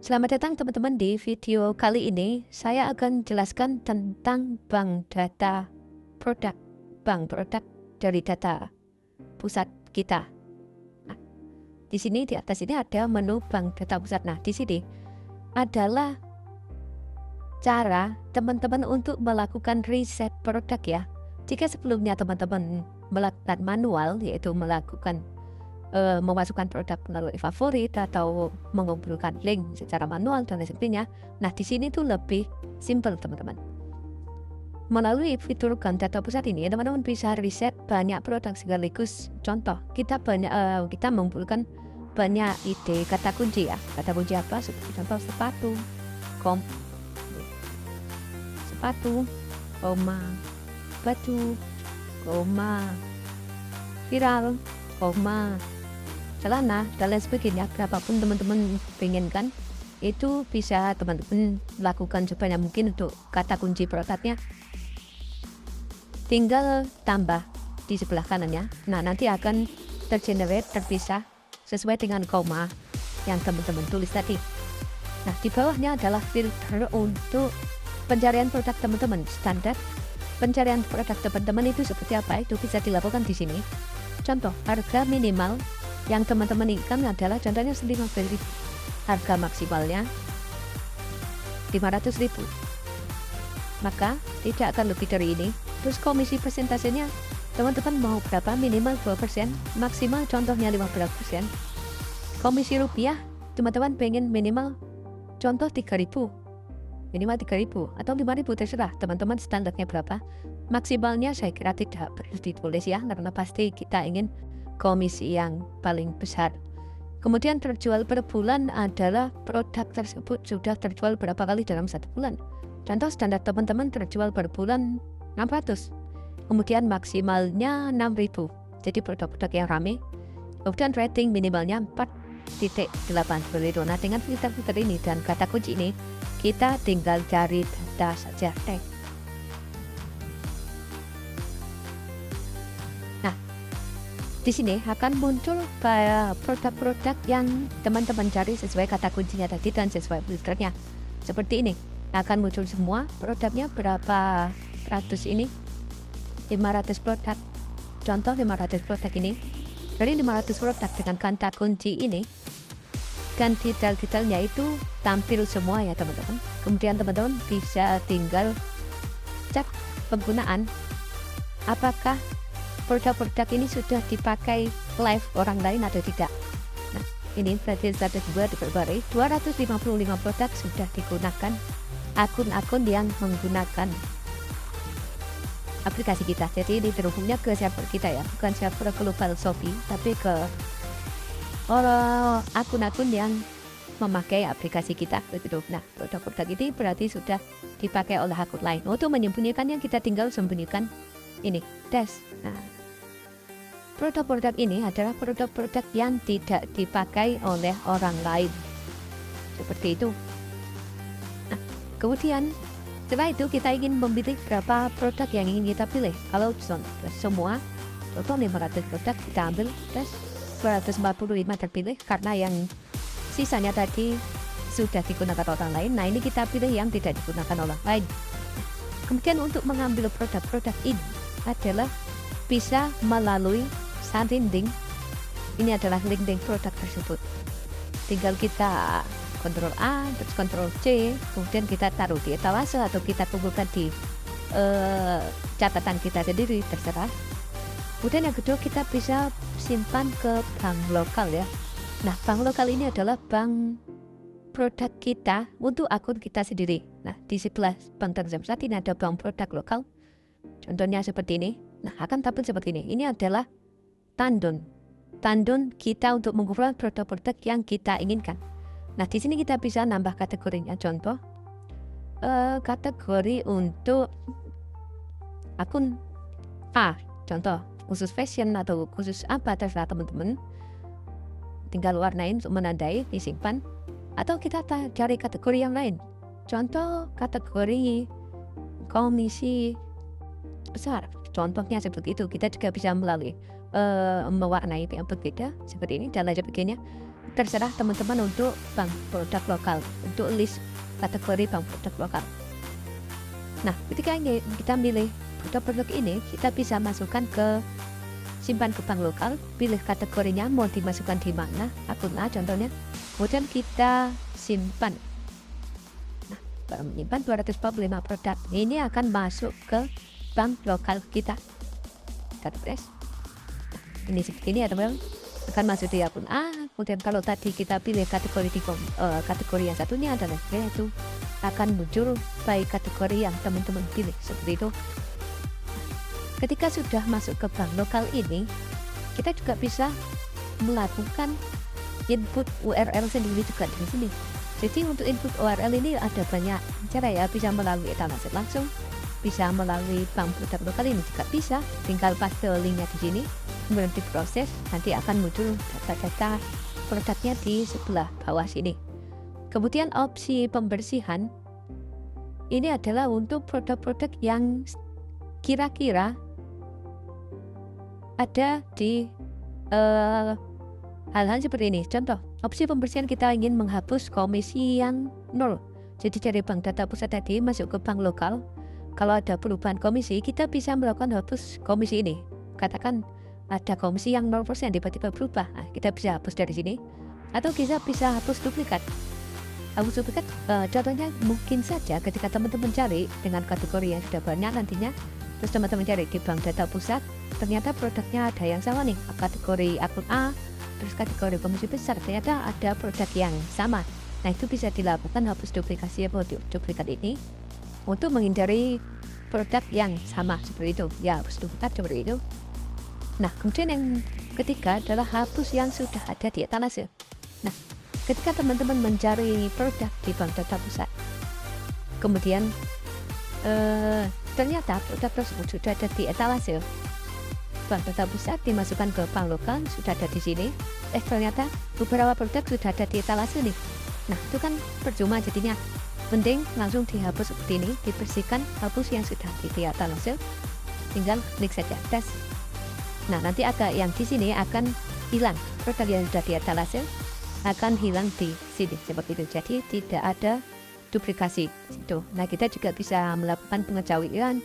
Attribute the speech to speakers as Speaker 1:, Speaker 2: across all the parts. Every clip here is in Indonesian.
Speaker 1: Selamat datang teman-teman di video kali ini. Saya akan jelaskan tentang bank data produk, bank produk dari data pusat kita. Nah, di sini di atas ini ada menu bank data pusat. Nah, di sini adalah cara teman-teman untuk melakukan riset produk ya. Jika sebelumnya teman-teman melakukan manual, yaitu melakukan memasukkan produk melalui favorit atau mengumpulkan link secara manual dan lain sebagainya. Nah, di sini tuh lebih simple teman-teman. Melalui fitur bank data pusat ini, teman-teman bisa riset banyak produk sekaligus. Contoh, kita mengumpulkan banyak ide kata kunci ya. Kata kunci apa? Seperti contoh sepatu, koma, baju, koma, viral, koma, celana, dan lain sebagainya. Berapapun teman-teman penginkan, itu bisa teman-teman lakukan sebanyak mungkin untuk kata kunci produknya. Tinggal tambah di sebelah kanannya. Nah, nanti akan tergenerate, terpisah sesuai dengan koma yang teman-teman tulis tadi. Nah, di bawahnya adalah filter untuk pencarian produk teman-teman. Standar pencarian produk teman-teman itu seperti apa, itu bisa dilakukan di sini. Contoh, harga minimal yang teman-teman inginkan adalah contohnya 50.000. Harga maksimalnya 500.000. Maka tidak akan lebih dari ini. Terus komisi persentasenya teman-teman mau berapa? Minimal 2%, maksimal contohnya 15%. Komisi rupiah teman-teman pengen minimal contoh 3.000. Minimal 3.000 atau 5.000, terserah teman-teman standarnya berapa. Maksimalnya saya kira tidak perlu ditulis ya, karena pasti kita ingin komisi yang paling besar. Kemudian terjual per bulan adalah produk tersebut sudah terjual berapa kali dalam 1 bulan. Contoh standar teman-teman terjual per bulan 600. Kemudian maksimalnya 6.000. Jadi produk-produk yang rame. Kemudian rating minimalnya 4.8. Nah, dengan filter-filter ini dan kata kunci ini, kita tinggal cari data saja. Di sini akan muncul produk-produk yang teman-teman cari sesuai kata kuncinya tadi dan sesuai filternya. Seperti ini, akan muncul semua produknya berapa ratus ini, 500 produk. Contoh 500 produk ini. Dari 500 produk dengan kata kunci ini, dan detail-detailnya itu tampil semua ya teman-teman. Kemudian teman-teman bisa tinggal cek penggunaan, apakah produk-produk ini sudah dipakai live orang lain atau tidak. Nah, ini berarti ada 255 produk sudah digunakan akun-akun yang menggunakan aplikasi kita. Jadi ini terhubungnya ke server kita ya, bukan server global Shopee, tapi ke akun-akun yang memakai aplikasi kita begitu. Nah, produk-produk ini berarti sudah dipakai oleh akun lain. Untuk menyembunyikannya kita tinggal sembunyikan ini dash. Nah, produk-produk ini adalah produk-produk yang tidak dipakai oleh orang lain. Seperti itu. Nah, kemudian setelah itu kita ingin memilih berapa produk yang ingin kita pilih. Kalau semua total 500 produk kita ambil, terus 245 terpilih karena yang sisanya tadi sudah digunakan orang lain. Nah, ini kita pilih yang tidak digunakan orang lain. Kemudian untuk mengambil produk-produk ini adalah bisa melalui sanding. Ini adalah link produk tersebut. Tinggal kita Ctrl A, terus Ctrl C, kemudian kita taruh di etalase atau kita kumpulkan di catatan kita sendiri, terserah. Kemudian yang kedua, kita bisa simpan ke bank lokal ya. Nah, bank lokal ini adalah bank produk kita untuk akun kita sendiri. Nah, di sebelah bank tersebut ini ada bank produk lokal. Contohnya seperti ini. Nah, akan tampil seperti ini. Ini adalah tandon kita untuk mengumpulkan produk-produk yang kita inginkan. Nah, di sini kita bisa nambah kategorinya. Contoh, kategori untuk akun A. Contoh, khusus fashion atau khusus apa, terserah teman-teman. Tinggal warnain untuk menandai, disimpan. Atau kita cari kategori yang lain. Contoh, kategori komisi besar. Contohnya seperti itu. Kita juga bisa melalui mewarnai yang berbeda seperti ini dan lain sebagainya. terserah teman-teman untuk bank produk lokal, untuk list kategori bank produk lokal. Nah, ketika kita milih produk-produk ini, kita bisa masukkan ke simpan ke bank lokal, pilih kategorinya mau dimasukkan di mana, akun A contohnya, kemudian kita simpan. Nah, kalau menyimpan 245 produk, ini akan masuk ke bank lokal kita. Kita press. Ini seperti ini ya teman-teman, akan masuk di akun A. Kemudian kalau tadi kita pilih kategori kategori yang satunya adalah itu akan muncul baik kategori yang teman-teman pilih seperti itu. Ketika sudah masuk ke bank lokal ini, kita juga bisa melakukan input URL sendiri juga di sini. Jadi untuk input URL ini ada banyak cara ya, bisa melalui etalase langsung, bisa melalui bank produk lokal ini juga bisa. Tinggal paste linknya di sini, kemudian diproses, nanti akan muncul data-data produknya di sebelah bawah sini. Kemudian opsi pembersihan ini adalah untuk produk-produk yang kira-kira ada di hal-hal seperti ini. Contoh, opsi pembersihan kita ingin menghapus komisi yang 0. Jadi dari bank data pusat tadi masuk ke bank lokal, kalau ada perubahan komisi, kita bisa melakukan hapus komisi ini. Katakan ada komisi yang 0% tiba-tiba berubah, nah, kita bisa hapus dari sini. Atau kita bisa hapus duplikat. Hapus duplikat, contohnya mungkin saja ketika teman-teman cari dengan kategori yang sudah banyak nantinya, terus teman-teman cari di bank data pusat, ternyata produknya ada yang sama nih, kategori akun A, terus kategori komisi besar, ternyata ada produk yang sama. Nah, itu bisa dilakukan hapus duplikasi atau duplikat ini untuk menghindari produk yang sama seperti itu. Ya, hapus duplikat seperti itu. Nah, kemudian yang ketiga adalah hapus yang sudah ada di etalase. Nah, ketika teman-teman mencari produk di bank data pusat, kemudian ternyata produk tersebut sudah ada di etalase bank data pusat, dimasukkan ke bank lokal, sudah ada di sini. Ternyata beberapa produk sudah ada di etalase nih. Nah, itu kan percuma jadinya. Mending langsung dihapus seperti ini, dibersihkan, hapus yang sudah di etalase. Tinggal klik saja tes. Nah, nanti agak yang di sini akan hilang, produk yang sudah di etalase akan hilang di sini seperti itu. Jadi tidak ada duplikasi situ. Nah, kita juga bisa melakukan pengecualian,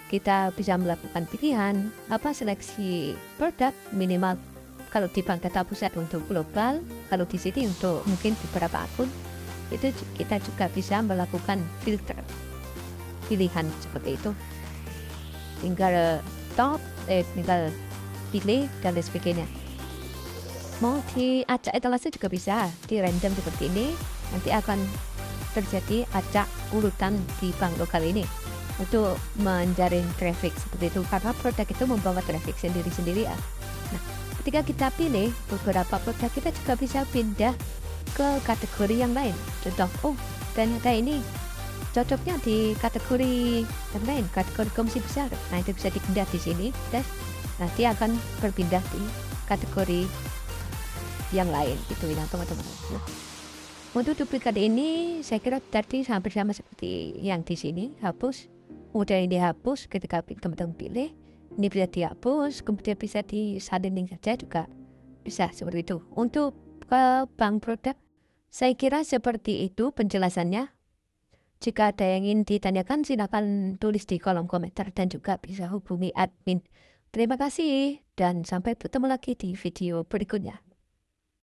Speaker 1: kita bisa melakukan pilihan seleksi produk minimal kalau di bank data pusat untuk global, kalau di sini untuk mungkin beberapa akun. Itu kita juga bisa melakukan filter pilihan seperti itu. Tinggal tinggal pilih dan lain sebagainya. Mau diacak etalase juga bisa, di random seperti ini, nanti akan terjadi acak urutan di bank lokal ini untuk menjaring traffic seperti itu, karena produk itu membawa traffic sendiri-sendiri ya. Nah, ketika kita pilih beberapa produk, kita juga bisa pindah ke kategori yang lain. Contoh, ternyata ini cocoknya di kategori yang lain, kategori komisi besar. Nah, itu bisa dipindah di sini dan nanti akan berpindah di kategori yang lain gitu ya teman-teman. Nah, untuk duplikat ini saya kira tadi hampir sama seperti yang di sini, hapus. Kemudian ini dihapus ketika teman-teman pilih, ini bisa dihapus, kemudian bisa disalin saja juga bisa seperti itu. Untuk ke bank produk, saya kira seperti itu penjelasannya. Jika ada yang ingin ditanyakan, silakan tulis di kolom komentar dan juga bisa hubungi admin. Terima kasih dan sampai bertemu lagi di video berikutnya.